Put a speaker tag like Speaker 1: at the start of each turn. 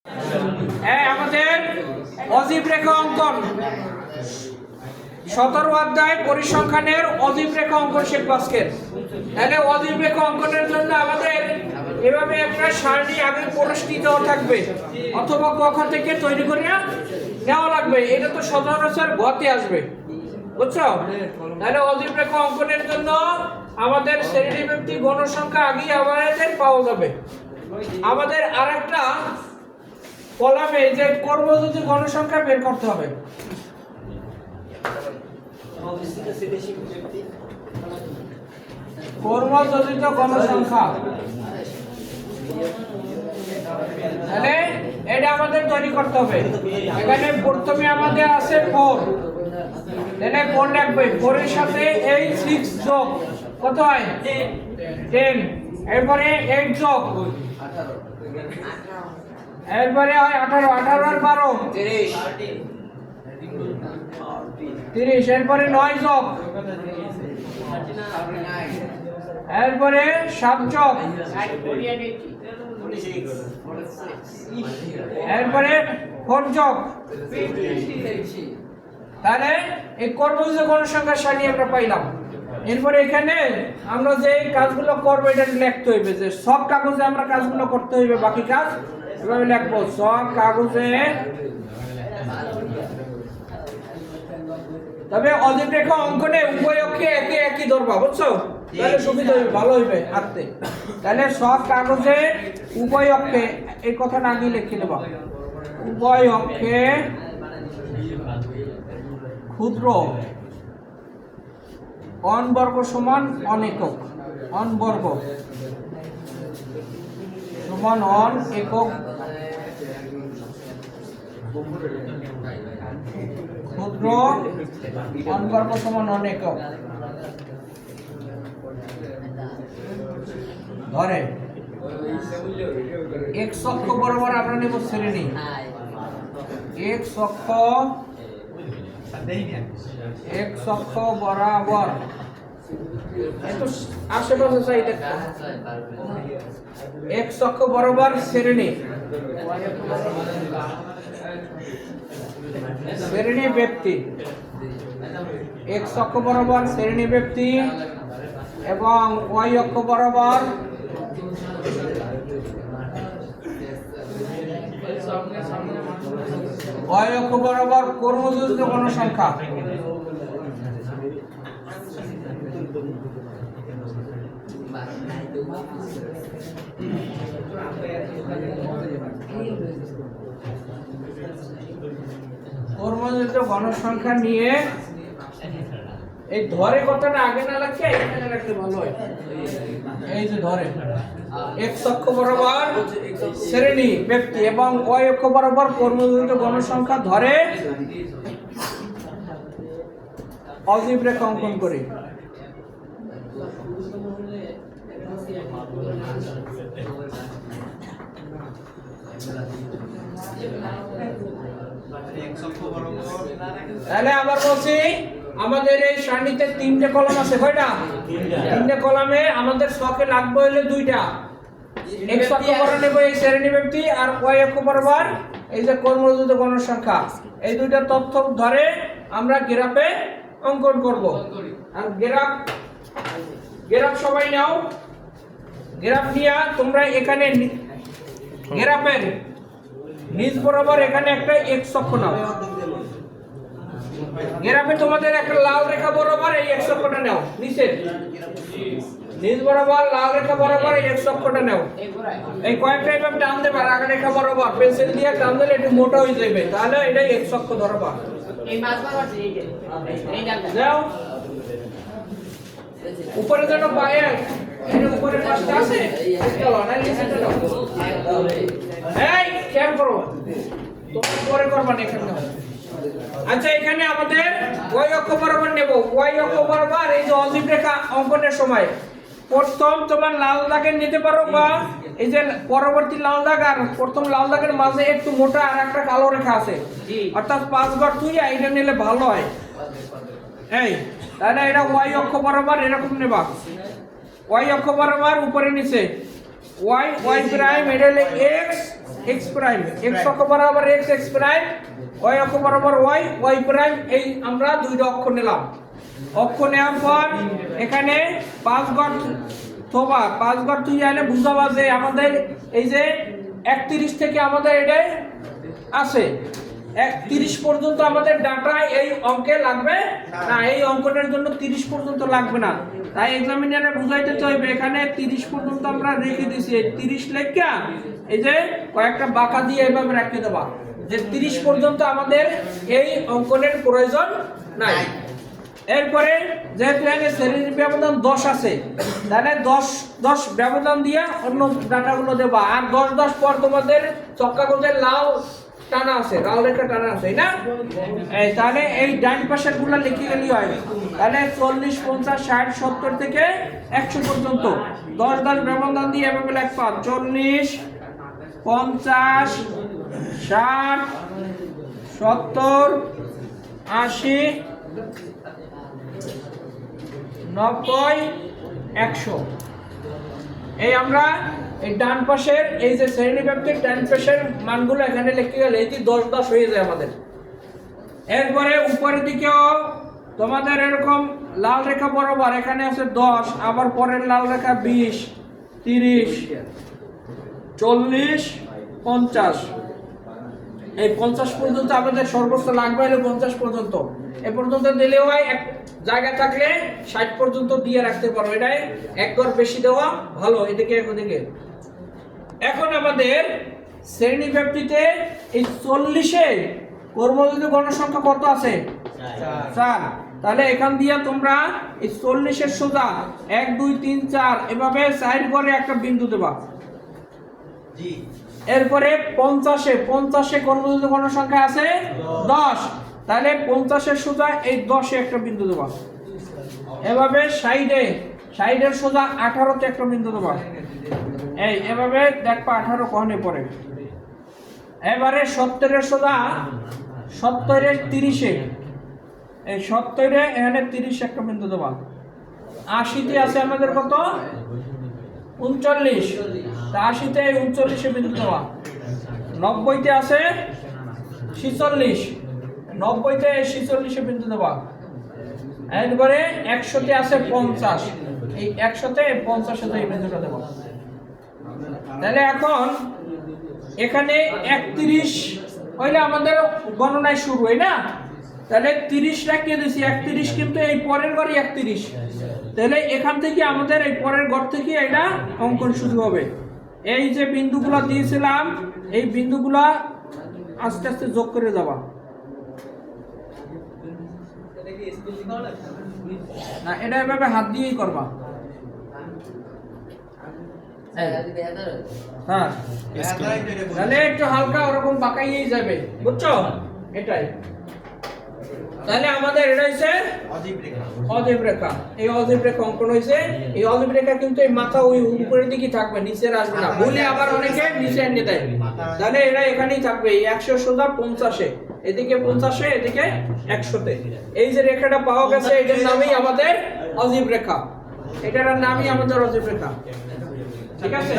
Speaker 1: আমাদের অজীব রেখা অঙ্কন 17 অধ্যায় পরিসংখ্যানের অজীব রেখা অঙ্কন শিখব আজকে। তাহলে অজীব রেখা অঙ্কনের জন্য আমাদের এভাবে একটা সারণী আগে পরিষ্কৃত থাকবে অথবা কখন থেকে তৈরি করে নেওয়া লাগবে। এটা তো সচরাচর গতে আসবে, বুঝছো? তাহলে অজীব রেখা অঙ্কনের জন্য আমাদের শ্রেণী ব্যক্তি গণসংখ্যা আগে আমাদের পাওয়া যাবে। আমাদের আরেকটা কলামে যে কর্মযোগ্য গণসংখ্যা বের করতে হবে। কর্মযোজিত গণসংখ্যা, তাহলে এটা আমাদের তৈরি করতে হবে। এখানে প্রথমে আমাদের আছে 4, তাহলে 4 লিখবে। 4 এর সাথে এই 6 যোগ কত হয় 10, এরপরে 8 যোগ, এরপরে হয় 18, 18 আর 12 30, এরপরে 9 যোগ, এরপরে 7 যোগ, এরপরে 4 যোগ। তাহলে এই কর্মযোগ্য গণসংখ্যার সারণী আমরা পাইলাম। এরপরে এখানে আমরা যে কাজগুলো করবো এটা লিখতে হইবে, যে সব কাগজে আমরা কাজগুলো করতে হইবে, বাকি কাজ এভাবে লিখবো। সব কাগজে, তবে অজীব রেখা অঙ্কনে উভয় অক্ষে একে একই ধরবা, বুঝছো? তাহলে সুবিধা হইবে, ভালো হইবে আঁকতে। তাহলে সব কাগজে উভয় অক্ষে, এই কথাটা আগে লিখে নেবা, উভয় অক্ষে ক্ষুদ্র অন বর্গ সমান অন একক, অন বর্গ সমান অন একক, ক্ষুদ্র অন বর্গ সমান অন একক ধরে এক অক্ষ বরাবর আমরা নেব শ্রেণী, এক অক্ষ বরাবর, একটু আশেপাশে চাই দেখো, এক অক্ষ বরাবর শ্রেণী, শ্রেণী ব্যক্তি, এক অক্ষ বরাবর শ্রেণী ব্যক্তি এবং ওয়াই অক্ষ বরাবর ওয়াই অক্ষ বরাবর কর্মযোজিত গণসংখ্যা। কর্মযোজিত গণসংখ্যা নিয়ে এই ধরে কথাটা আগে না লাগছে, এখানে রাখতে ভালো হয়। এই যে ধরে এক অক্ষ বরাবর শ্রেণী ব্যক্তি এবং ওয়াই অক্ষ বরাবর কর্মযোজিত গণসংখ্যা ধরে অজীব রেখা অঙ্কন করি। তাহলে আবার বলছি, আমাদের এই সারণীতে 3টে কলাম আছে, কয়টা? 3টে কলামে আমাদের ছকে লাগবে হলো 2টা। এক অক্ষ বরাবর নেব এই শ্রেণী ব্যক্তি, আর ওয়াই অক্ষ বরাবর এই যে কর্মযোজিত গণসংখ্যা। এই 2টা তথ্য ধরে আমরা গ্রাফে অঙ্কন করব। আর গ্রাফ সবাই নাও। গ্রাফ নিয়ে তোমরা এখানে গ্রাফের নিচ বরাবর এখানে একটা এক অক্ষ নাও। গ্রাফে তোমাদের একটা লাল রেখা বরাবর এই এক অক্ষটা নাও, নিচে নিচ বরাবর লাল রেখা বরাবর এই এক অক্ষটা নাও। এই কয়েকটা এভাবে টান দেবে, আগা রেখা বরাবর পেন্সিল দিয়ে টান দিলে একটু মোটা হয়ে যাবে, তাহলে এটা এক অক্ষ ধরবা। এই মাছ বরাবর এই দাও উপরে যেন পায়ে এর উপরে পাশটা আছে, চলো না নিচে চলো। এই খেয়াল করো, তোমরা পরে করবা না এখানে। আচ্ছা, এখানে আমাদের ওয়াই অক্ষ বরাবর নেব। ওয়াই অক্ষ বরাবর এই যে অজীব রেখা অঙ্কনের সময় প্রথম তোমার লাল দাগের নিতে পারো, বা এই যে পরবর্তী লাল দাগ আর প্রথম লাল দাগের মাঝে একটু মোটা আর একটা কালো রেখা আছে, অর্থাৎ 5 ঘর তুই এটা নিলে ভালো হয়। এই তাহলে এটা ওয়াই অক্ষ বরাবর এরকম নেবা, ওয়াই অক্ষ বরাবর উপরে নিচে ওয়াই ওয়াই প্রাইম, এটা হলো এক্স এক্স প্রাইম, এক্স অক্ষ বরাবর এক্স এক্স প্রাইম, ওয়াই অক্ষ বরাবর ওয়াই ওয়াই প্রাইম। এই আমরা দুইটা অক্ষ নিলাম। অক্ষ নেওয়ার পর এখানে 5 ঘর থোবা, 5 ঘর তুই এনে বুঝাবা যে আমাদের এই যে 31 থেকে আমাদের এটা আছে 30 পর্যন্ত আমাদের ডাটা এই অঙ্কে লাগবে না, এই অঙ্কটার জন্য 30 পর্যন্ত লাগবে না। তাই এক্সামিনারে বুঝাইতে চাইবে এখানে 30 পর্যন্ত আমরা রেখে দিছি। 30 লেখা এই যে কয়েকটা বাঁকা দিয়ে এইভাবে রেখে দেবা যে 30 পর্যন্ত আমাদের এই অঙ্কনের প্রয়োজন নাই। এরপরে যেহেতু এখানে শ্রেণীর ব্যবধান 10 আছে, তাহলে 10 ব্যবধান দিয়ে অন্য ডাটাগুলো দেবা। আর 10 পর তোমাদের চক্কা গোলের লাল টানা আছে, লাল রেখা টানা আছে না, এই তাহলে এই ডান পাশের গুলো লিখে গেলি হয়। তাহলে 40 50 60 70 থেকে 100 পর্যন্ত 10 ব্যবধান দিয়ে এভাবে লিখবা 40 50 60 70 80 90 100। এই আমরা এই ডান পাশের এই যে শ্রেণী ব্যক্তির ডান পাশের মানগুলো এখানে লিখে গেলে এটি 10 হয়ে যায় আমাদের। এরপরে উপরের দিকেও তোমাদের এরকম লাল রেখা বরাবর এখানে আছে 10, আবার পরের লাল রেখা 20 30 40 50। এই 50 পর্যন্ত আমাদের সর্বোচ্চ লাগবে হলো 50 পর্যন্ত। এ পর্যন্ত দিলেও হয়, এক জায়গা থাকলে 60 পর্যন্ত দিয়ে রাখতে পারো, এটাই এক ঘর বেশি দেওয়া ভালো এদিকে ওদিকে। এখন আমাদের শ্রেণী ব্যাপ্তিতে এই 40-এ কর্মযোগ্য গণসংখ্যা কত আছে? 4। তাহলে এখান দিয়ে তোমরা এই 40-এর সোজা 1 2 3 4 এভাবে সাইড করে একটা বিন্দু দেবা। এরপরে 50-এ কর্মযোগ্য গণসংখ্যা আছে 10, তাহলে 50-এর সোজা এই 10-এ একটা বিন্দু দেবা। এভাবে সাইডের সোজা 18-তে একটা বিন্দু দেবা। এই এভাবে দেখবা 18 কখনই পড়ে। এবারে 70-এর সোজা 70-এর 30-এ, এই 70-এ এখানে 30 একটা বিন্দু দেবা। 80-তে আছে আমাদের কত? 39, তা 80-তে 39-এ বিন্দু দেওয়া। 90-তে আছে 46, 90-তে 46-এ বিন্দু দেওয়া। এরপরে 100-তে আছে 50, এই 100-তে 50-এ এই বিন্দুটা দেওয়া। তাহলে এখন এখানে 31 হইলে আমাদের গণনায় শুরু হয় না, তাহলে 30 রাখিয়ে দিয়েছি 31, কিন্তু এই পরের ঘরই 31, তাহলে এখান থেকে আমাদের এই পরের ঘর থেকে এটা অঙ্কন শুরু হবে। এই যে বিন্দুগুলো দিয়েছিলাম এই বিন্দুগুলো আস্তে আস্তে যোগ করে যাবা। না, এটা এভাবে হাত দিয়েই করবা। হ্যাঁ, তাহলে একটু হালকা ওরকম বাঁকাইয়েই যাবে, বুঝছো? এটাই। তাহলে আমাদের এটা হইছে অজীব রেখা। এই অজীব রেখা অঙ্কন হয়েছে। এই অজীব রেখা কিন্তু এই মাথা ওই উপরের দিকে থাকবে, নিচে আসবে না, বলে আবার অনেকে নিচে এনে দেয়। তাহলে এটা এখানেই থাকবে, এই 100 সোজা 50-এ, এদিকে 50-এ, এদিকে 100-তে। এই যে রেখাটা পাওয়া গেছে এটার নামই আমাদের অজীব রেখা, এটার নামই আমাদের অজীব রেখা। ঠিক আছে।